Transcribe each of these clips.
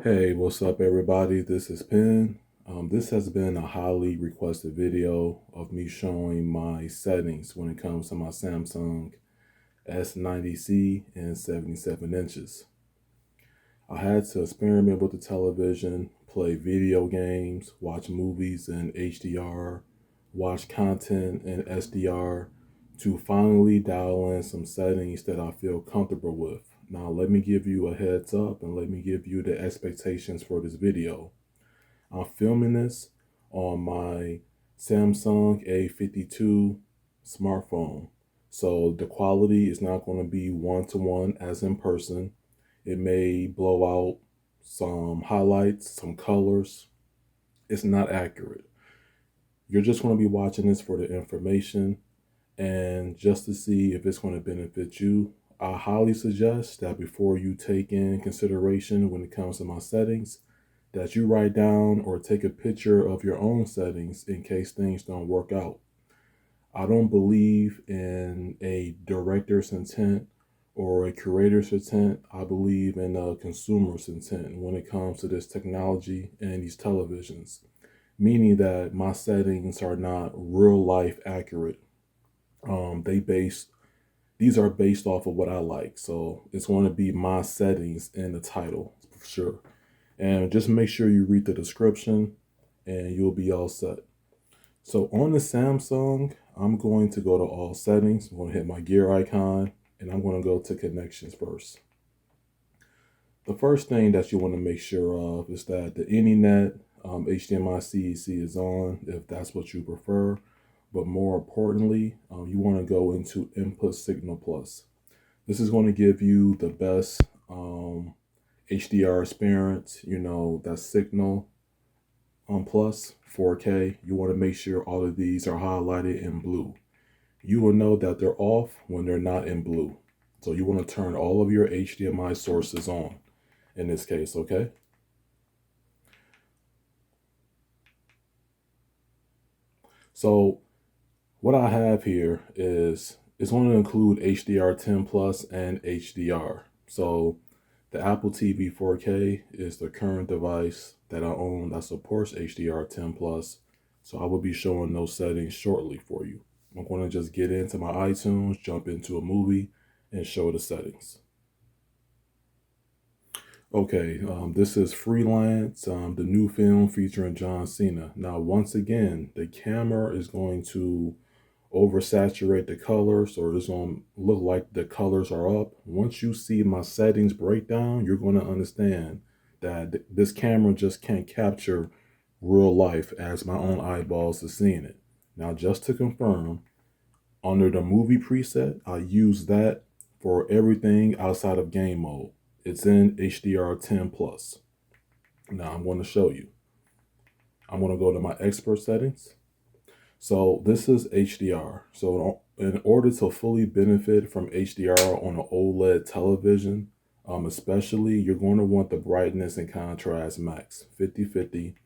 Hey, what's up, everybody? This is Penn. This has been a highly requested video of me showing my settings when it comes to my Samsung S90C and 77 inches. I had to experiment with the television, play video games, watch movies in HDR, watch content in SDR to finally dial in some settings that I feel comfortable with. Now, let me give you a heads up and let me give you the expectations for this video. I'm filming this on my Samsung A52 smartphone. So the quality is not going to be one-to-one as in person. It may blow out some highlights, some colors. It's not accurate. You're just going to be watching this for the information and just to see if it's going to benefit you. I highly suggest that before you take in consideration when it comes to my settings, that you write down or take a picture of your own settings in case things don't work out. I don't believe in a director's intent or a curator's intent. I believe in a consumer's intent when it comes to this technology and these televisions, meaning that my settings are not real life accurate. These are based off of what I like. So it's going to be my settings in the title for sure. And just make sure you read the description and you'll be all set. So on the Samsung, I'm going to go to all settings. I'm going to hit my gear icon and I'm going to go to connections first. The first thing that you want to make sure of is that the Anynet HDMI CEC is on if that's what you prefer. But more importantly, you want to go into Input Signal Plus. This is going to give you the best HDR experience, that signal plus 4K. You want to make sure all of these are highlighted in blue. You will know that they're off when they're not in blue. So you want to turn all of your HDMI sources on in this case, okay? So what I have here is it's going to include HDR10 plus and HDR. So the Apple TV 4K is the current device that I own that supports HDR10 plus. So I will be showing those settings shortly for you. I'm going to just get into my iTunes, jump into a movie, and show the settings. Okay, this is Freelance, the new film featuring John Cena. Now, once again, the camera is going to oversaturate the colors, or it's going to look like the colors are up. Once you see my settings breakdown, you're going to understand that this camera just can't capture real life as my own eyeballs are seeing it. Now, just to confirm, under the movie preset, I use that for everything outside of game mode. It's in HDR10 plus. Now I'm going to show you. I'm going to go to my expert settings. So this is HDR. So in order to fully benefit from HDR on an OLED television, especially, you're going to want the brightness and contrast max 50/50.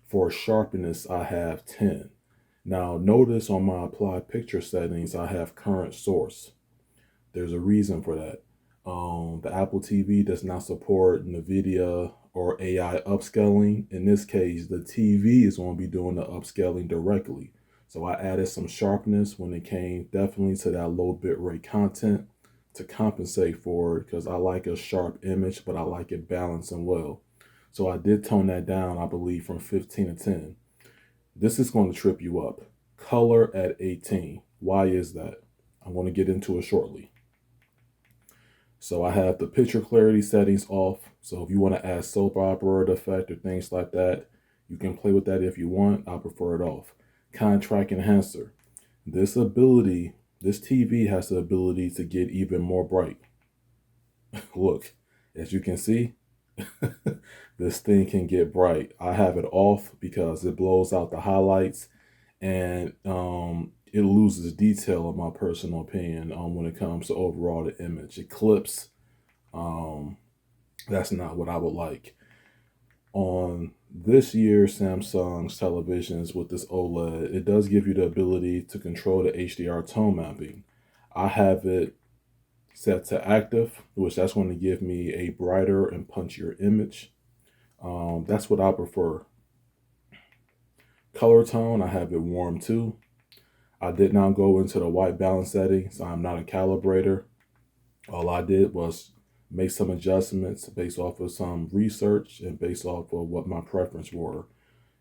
For sharpness, I have 10. Now notice on my apply picture settings, I have current source. There's a reason for that. The Apple TV does not support NVIDIA or AI upscaling. In this case, the TV is going to be doing the upscaling directly. So I added some sharpness when it came definitely to that low bitrate content to compensate for it because I like a sharp image, but I like it balanced and well. So I did tone that down, I believe, from 15 to 10. This is going to trip you up. Color at 18. Why is that? I'm going to get into it shortly. So I have the picture clarity settings off. So if you want to add soap opera effect or things like that, you can play with that if you want. I prefer it off. Contrast enhancer. This TV has the ability to get even more bright. Look, as you can see, this thing can get bright. I have it off because it blows out the highlights and it loses detail in my personal opinion when it comes to overall the image. It clips. That's not what I would like. On this year's Samsung's televisions with this OLED, it does give you the ability to control the HDR tone mapping. I have it set to active, which that's going to give me a brighter and punchier image. That's what I prefer. Color tone, I have it warm too. I did not go into the white balance settings. I'm not a calibrator. All I did was make some adjustments based off of some research and based off of what my preference were.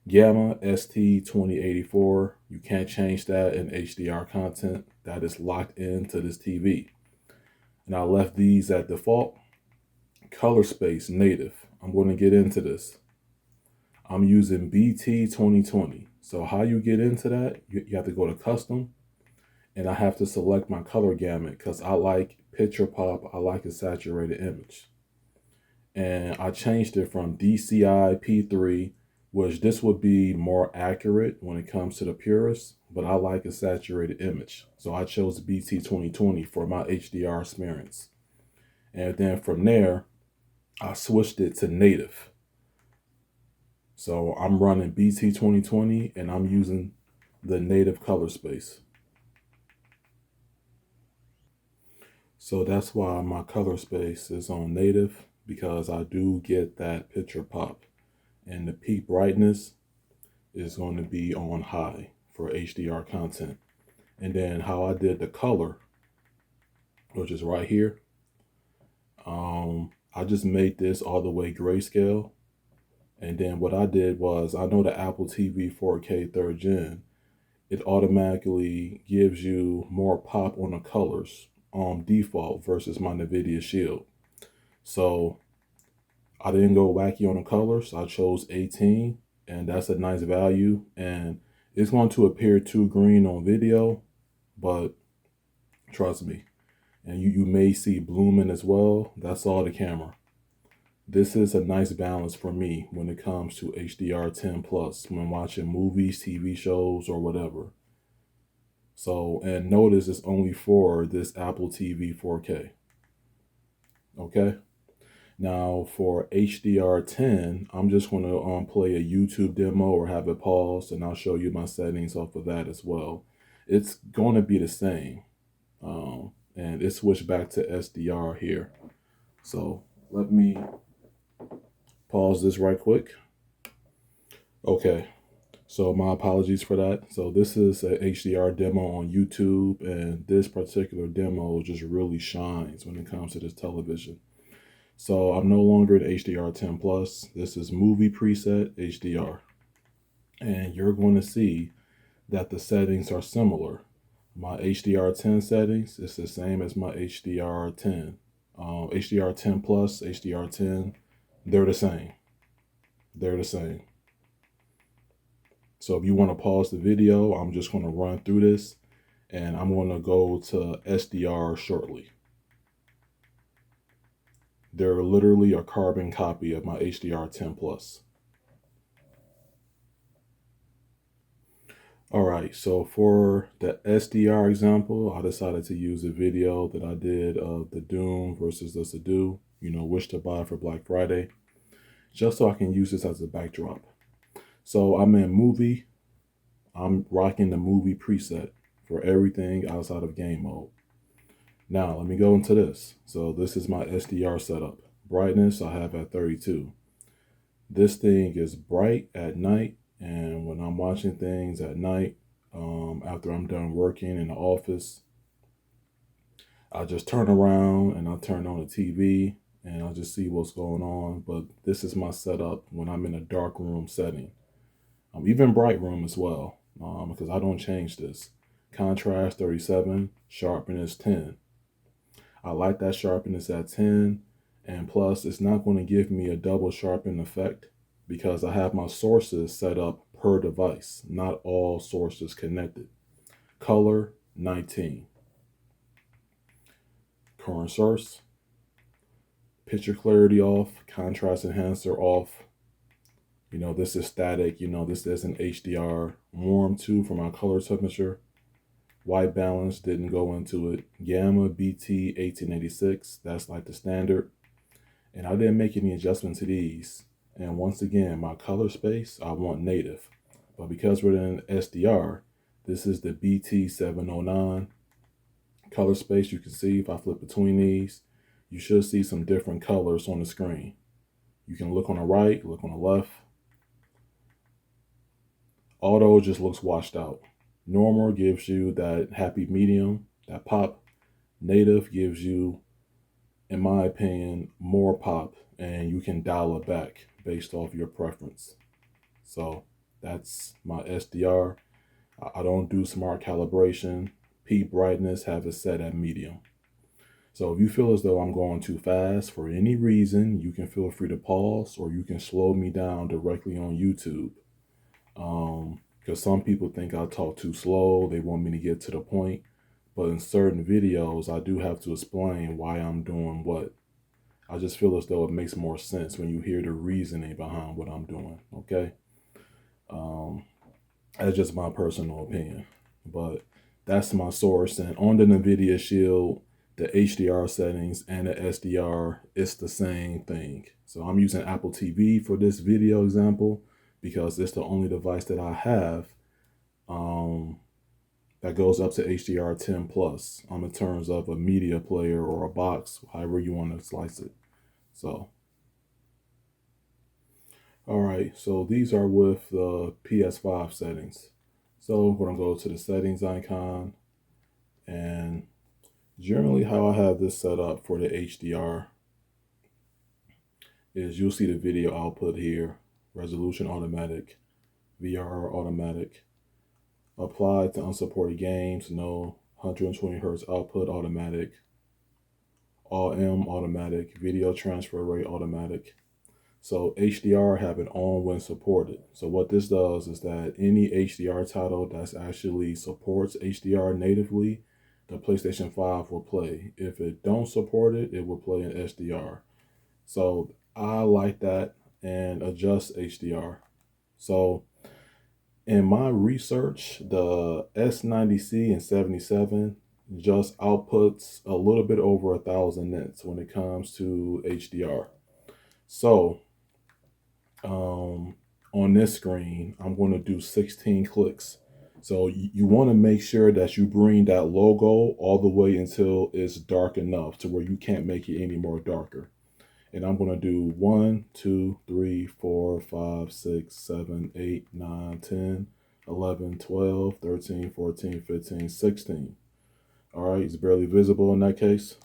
Gamma ST2084, you can't change that in HDR content. That is locked into this TV. And I left these at default. Color space native. I'm going to get into this. I'm using BT 2020. So how you get into that, you have to go to custom, and I have to select my color gamut because I like picture pop. I like a saturated image. And I changed it from DCI P3, which this would be more accurate when it comes to the purists, but I like a saturated image. So I chose BT 2020 for my HDR experience. And then from there, I switched it to native. So I'm running BT 2020 and I'm using the native color space. So that's why my color space is on native, because I do get that picture pop. And the peak brightness is going to be on high for HDR content. And then how I did the color, which is right here, I just made this all the way grayscale. And then what I did was, I know the Apple TV 4K 3rd gen, it automatically gives you more pop on the colors on default versus my NVIDIA Shield. So I didn't go wacky on the colors. I chose 18, and that's a nice value. And it's going to appear too green on video, but trust me. And you may see blooming as well. That's all the camera. This is a nice balance for me when it comes to HDR10 plus when watching movies, TV shows, or whatever. So, and notice it's only for this Apple TV 4K. Okay. Now for HDR10, I'm just going to play a YouTube demo or have it paused, and I'll show you my settings off of that as well. It's going to be the same. And it switched back to SDR here. So let me pause this right quick. Okay, so my apologies for that. So this is a HDR demo on YouTube, and this particular demo just really shines when it comes to this television. So I'm no longer in HDR10 plus. This is movie preset HDR. And you're going to see that the settings are similar. My HDR10 settings is the same as my HDR10. HDR10 plus, HDR10, they're the same. They're the same. So if you want to pause the video, I'm just going to run through this, and I'm going to go to SDR shortly. They're literally a carbon copy of my HDR10 plus. All right, so for the SDR example, I decided to use a video that I did of the Doom versus the Sadu, which to buy for Black Friday, just so I can use this as a backdrop. So I'm in movie. I'm rocking the movie preset for everything outside of game mode. Now, let me go into this. So this is my SDR setup. Brightness, I have at 32. This thing is bright at night, and when I'm watching things at night, after I'm done working in the office, I just turn around and I turn on the TV and I'll just see what's going on. But this is my setup when I'm in a dark room setting. Even bright room as well, because I don't change this. Contrast 37, sharpness 10. I like that sharpness at 10, and plus it's not going to give me a double sharpen effect because I have my sources set up per device, not all sources connected. Color 19. Current source. Picture clarity off, contrast enhancer off. This is static. This isn't HDR. Warm too for my color temperature. White balance, didn't go into it. Gamma BT 1886, that's like the standard. And I didn't make any adjustment to these. And once again, my color space, I want native. But because we're in SDR, this is the BT 709. Color space, you can see if I flip between these, you should see some different colors on the screen. You can look on the right, look on the left. Auto just looks washed out. Normal gives you that happy medium, that pop. Native gives you, in my opinion, more pop, and you can dial it back based off your preference. So that's my SDR. I don't do smart calibration. Peak brightness, have it set at medium. So if you feel as though I'm going too fast for any reason, you can feel free to pause, or you can slow me down directly on YouTube. Because some people think I talk too slow. They want me to get to the point. But in certain videos, I do have to explain why I'm doing what. I just feel as though it makes more sense when you hear the reasoning behind what I'm doing, okay? That's just my personal opinion. But that's my source. And on the NVIDIA Shield, the HDR settings and the SDR, it's the same thing. So I'm using Apple TV for this video example because it's the only device that I have that goes up to HDR10 plus in terms of a media player or a box, however you want to slice it. So, all right, so these are with the PS5 settings. So we're gonna go to the settings icon, and generally how I have this set up for the HDR is you'll see the video output here, resolution automatic, VRR automatic, applied to unsupported games, no, 120 Hertz output automatic, all M automatic, video transfer rate automatic. So HDR have it on when supported. So what this does is that any HDR title that's actually supports HDR natively, the PlayStation 5 will play. If it don't support it, it will play in SDR. So I like that and adjust HDR. So in my research, the S90C and 77 just outputs a little bit over 1,000 nits when it comes to HDR. So on this screen, I'm going to do 16 clicks. So you want to make sure that you bring that logo all the way until it's dark enough to where you can't make it any more darker. And I'm going to do 1, 2, 3, 4, 5, 6, 7, 8, 9, 10, 11, 12, 13, 14, 15, 16. All right, it's barely visible in that case.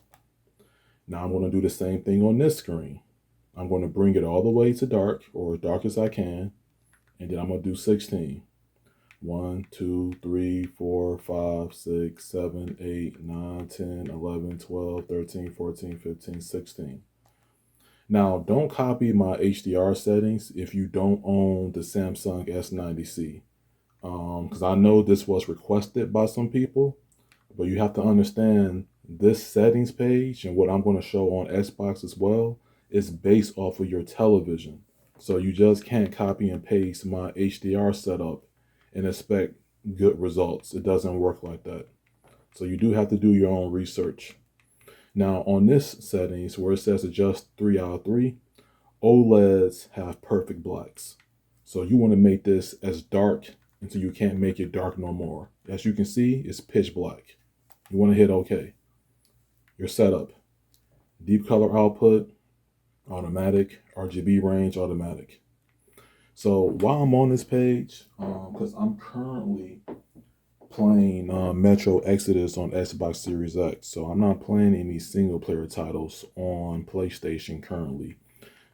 Now I'm going to do the same thing on this screen. I'm going to bring it all the way to dark, or as dark as I can, and then I'm going to do 16. 1, 2, 3, 4, 5, 6, 7, 8, 9, 10, 11, 12, 13, 14, 15, 16. Now, don't copy my HDR settings if you don't own the Samsung S90C. Because I know this was requested by some people, but you have to understand this settings page and what I'm going to show on Xbox as well is based off of your television. So you just can't copy and paste my HDR setup and expect good results. It doesn't work like that. So you do have to do your own research. Now on this settings where it says adjust 3 out of 3, OLEDs have perfect blacks. So you want to make this as dark until you can't make it dark no more. As you can see, it's pitch black. You want to hit OK. Your setup. Deep color output, automatic. RGB range, automatic. So while I'm on this page, because I'm currently playing Metro Exodus on Xbox Series X, so I'm not playing any single player titles on PlayStation currently.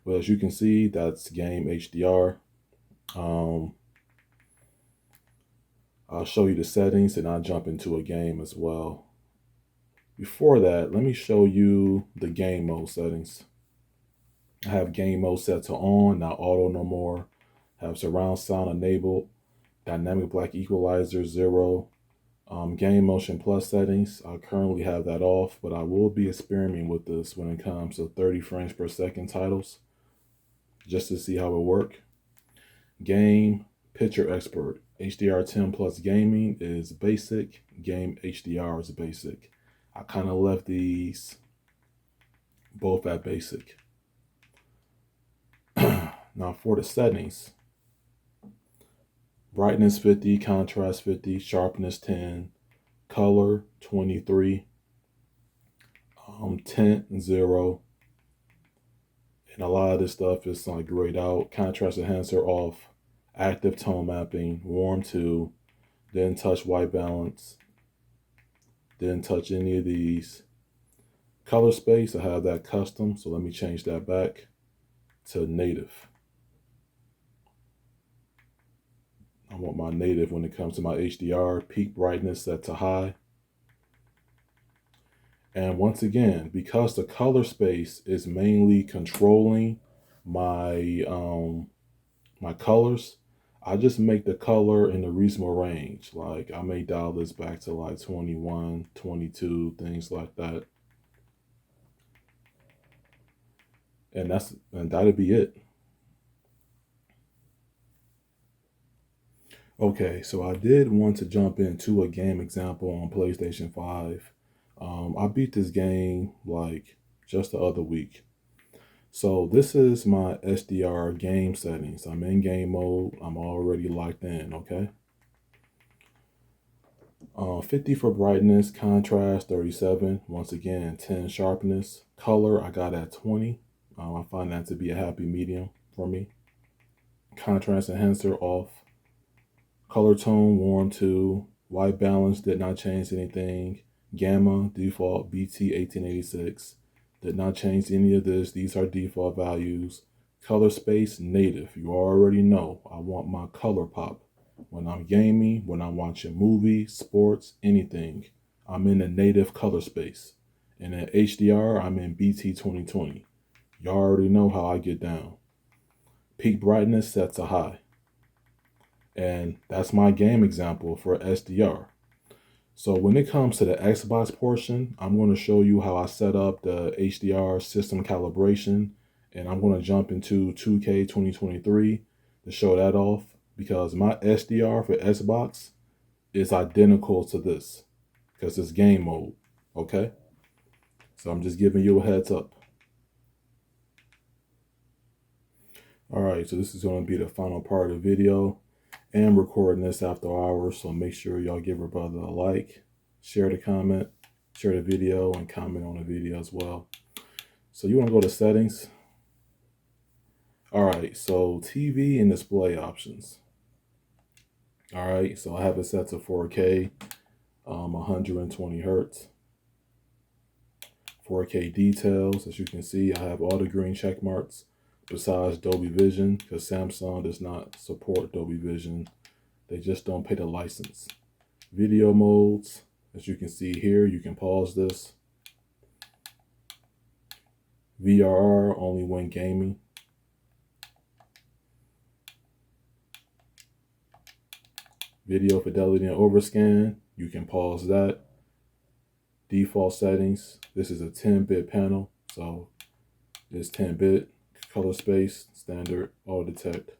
But as you can see, that's game HDR. I'll show you the settings and I'll jump into a game as well. Before that, let me show you the game mode settings. I have game mode set to on, not auto no more. Have surround sound enabled, dynamic black equalizer 0. Game motion plus settings, I currently have that off, but I will be experimenting with this when it comes to 30 frames per second titles, just to see how it works. Game picture expert, HDR10 plus gaming is basic, game HDR is basic. I kind of left these both at basic. Now for the settings, brightness 50, contrast 50, sharpness 10, color 23, tint 0, And a lot of this stuff is like grayed out. Contrast enhancer off. Active tone mapping. Warm to. Didn't touch white balance. Didn't touch any of these. Color space, I have that custom. So let me change that back to native. I want my native when it comes to my HDR. Peak brightness set to high. And once again, because the color space is mainly controlling my my colors, I just make the color in a reasonable range. Like I may dial this back to like 21, 22, things like that. And that'd be it. Okay, so I did want to jump into a game example on PlayStation 5. I beat this game like just the other week. So this is my SDR game settings. I'm in game mode. I'm already locked in, okay? 50 for brightness, contrast 37. Once again, 10 sharpness. Color I got at 20. I find that to be a happy medium for me. Contrast enhancer off. Color tone warm to. White balance did not change anything. Gamma default BT 1886. Did not change any of this. These are default values. Color space native. You already know I want my color pop. When I'm gaming, when I'm watching movies, sports, anything, I'm in a native color space. And in HDR, I'm in BT 2020. You already know how I get down. Peak brightness set to high. And that's my game example for SDR. So when it comes to the Xbox portion, I'm going to show you how I set up the HDR system calibration. And I'm going to jump into 2K 2023 to show that off because my SDR for Xbox is identical to this because it's game mode. Okay. So I'm just giving you a heads up. All right. So this is going to be the final part of the video. And recording this after hours, so make sure y'all give her brother a like, share the comment, share the video, and comment on the video as well. So you want to go to settings. All right, so TV and display options. All right, so I have it set to 4K, 120 hertz. 4K details, as you can see, I have all the green check marks. Besides Dolby Vision, because Samsung does not support Dolby Vision. They just don't pay the license. Video modes, as you can see here, you can pause this. VRR, only when gaming. Video fidelity and overscan, you can pause that. Default settings, this is a 10-bit panel, so it's 10-bit. Color space, standard, auto detect.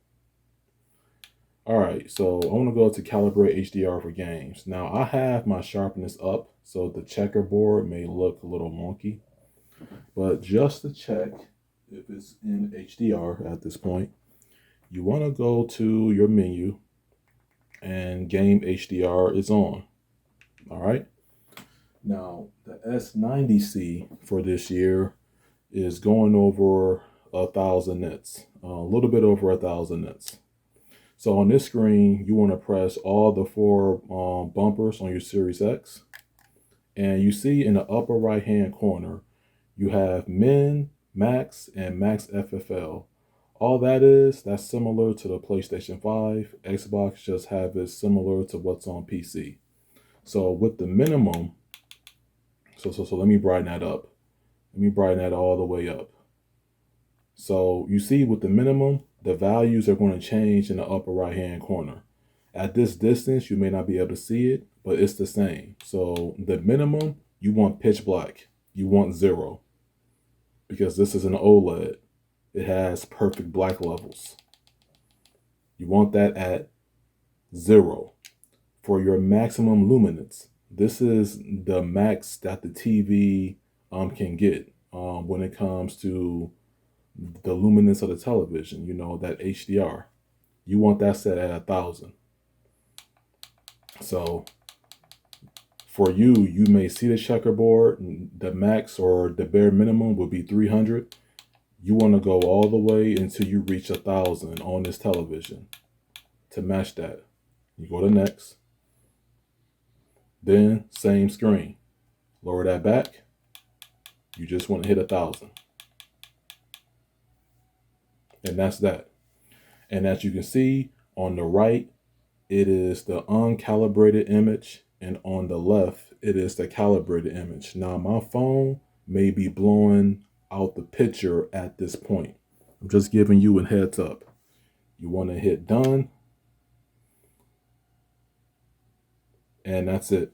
All right, so I want to go to calibrate HDR for games. Now I have my sharpness up, so the checkerboard may look a little wonky, but just to check if it's in HDR at this point, you want to go to your menu and game HDR is on. All right. Now the S90C for this year is going over 1,000 nits, a little bit over 1,000 nits. So on this screen, you want to press all the four bumpers on your Series X. And you see in the upper right-hand corner, you have Min, Max, and Max FFL. All that's similar to the PlayStation 5. Xbox just have it similar to what's on PC. So with the minimum, so let me brighten that up. Let me brighten that all the way up. So you see with the minimum, the values are going to change in the upper right-hand corner. At this distance, you may not be able to see it, but it's the same. So the minimum, you want pitch black. You want 0. Because this is an OLED. It has perfect black levels. You want that at 0. For your maximum luminance, this is the max that the TV can get when it comes to the luminance of the television, you know, that HDR. You want that set at 1,000. So for you may see the checkerboard, the max or the bare minimum would be 300. You want to go all the way until you reach 1,000 on this television to match that. You go to next. Then same screen. Lower that back. You just want to hit 1,000. And that's that. And as you can see on the right, it is the uncalibrated image. And on the left, it is the calibrated image. Now my phone may be blowing out the picture at this point. I'm just giving you a heads up. You want to hit done. And that's it.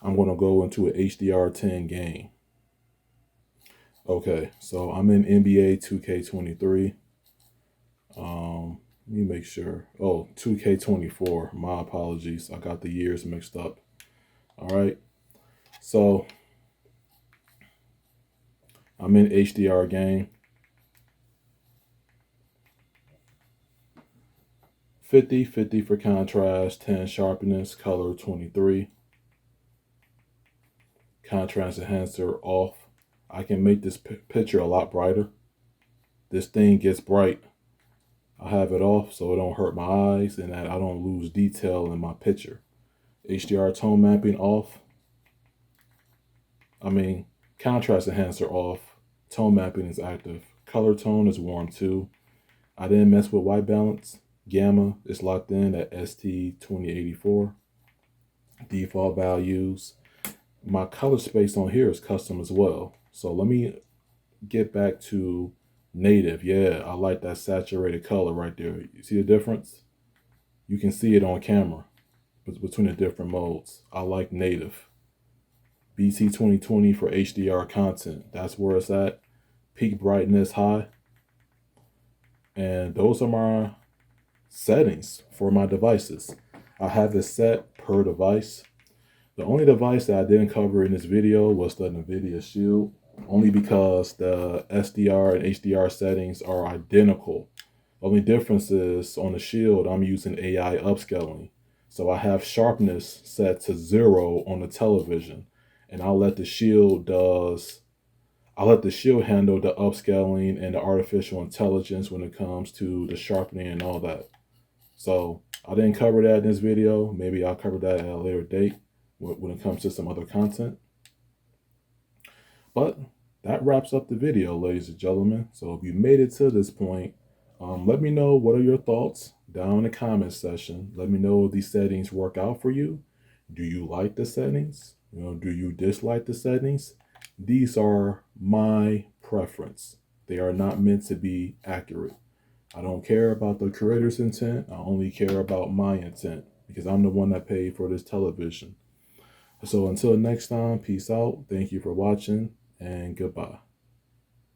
I'm going to go into an HDR10 game. Okay, so I'm in NBA 2K23. Let me make sure. Oh, 2K24. My apologies. I got the years mixed up. All right. So I'm in HDR game. 50 for contrast, 10 sharpness, color 23. Contrast enhancer off. I can make this picture a lot brighter. This thing gets bright. I have it off so it don't hurt my eyes and that I don't lose detail in my picture. HDR tone mapping off. Contrast enhancer off. Tone mapping is active. Color tone is warm too. I didn't mess with white balance. Gamma is locked in at ST2084. Default values. My color space on here is custom as well. So let me get back to native. Yeah, I like that saturated color right there. You see the difference? You can see it on camera between the different modes. I like native. BT 2020 for HDR content. That's where it's at. Peak brightness high. And those are my settings for my devices. I have it set per device. The only device that I didn't cover in this video was the NVIDIA Shield, only because the SDR and HDR settings are identical. The only difference is on the Shield, I'm using AI upscaling. So I have sharpness set to 0 on the television, and I'll let the Shield handle the upscaling and the artificial intelligence when it comes to the sharpening and all that. So I didn't cover that in this video. Maybe I'll cover that at a later date when it comes to some other content. But that wraps up the video, ladies and gentlemen. So if you made it to this point, let me know what are your thoughts down in the comment section. Let me know if these settings work out for you. Do you like the settings? Do you dislike the settings? These are my preference. They are not meant to be accurate. I don't care about the creator's intent. I only care about my intent because I'm the one that paid for this television. So until next time, peace out. Thank you for watching and goodbye.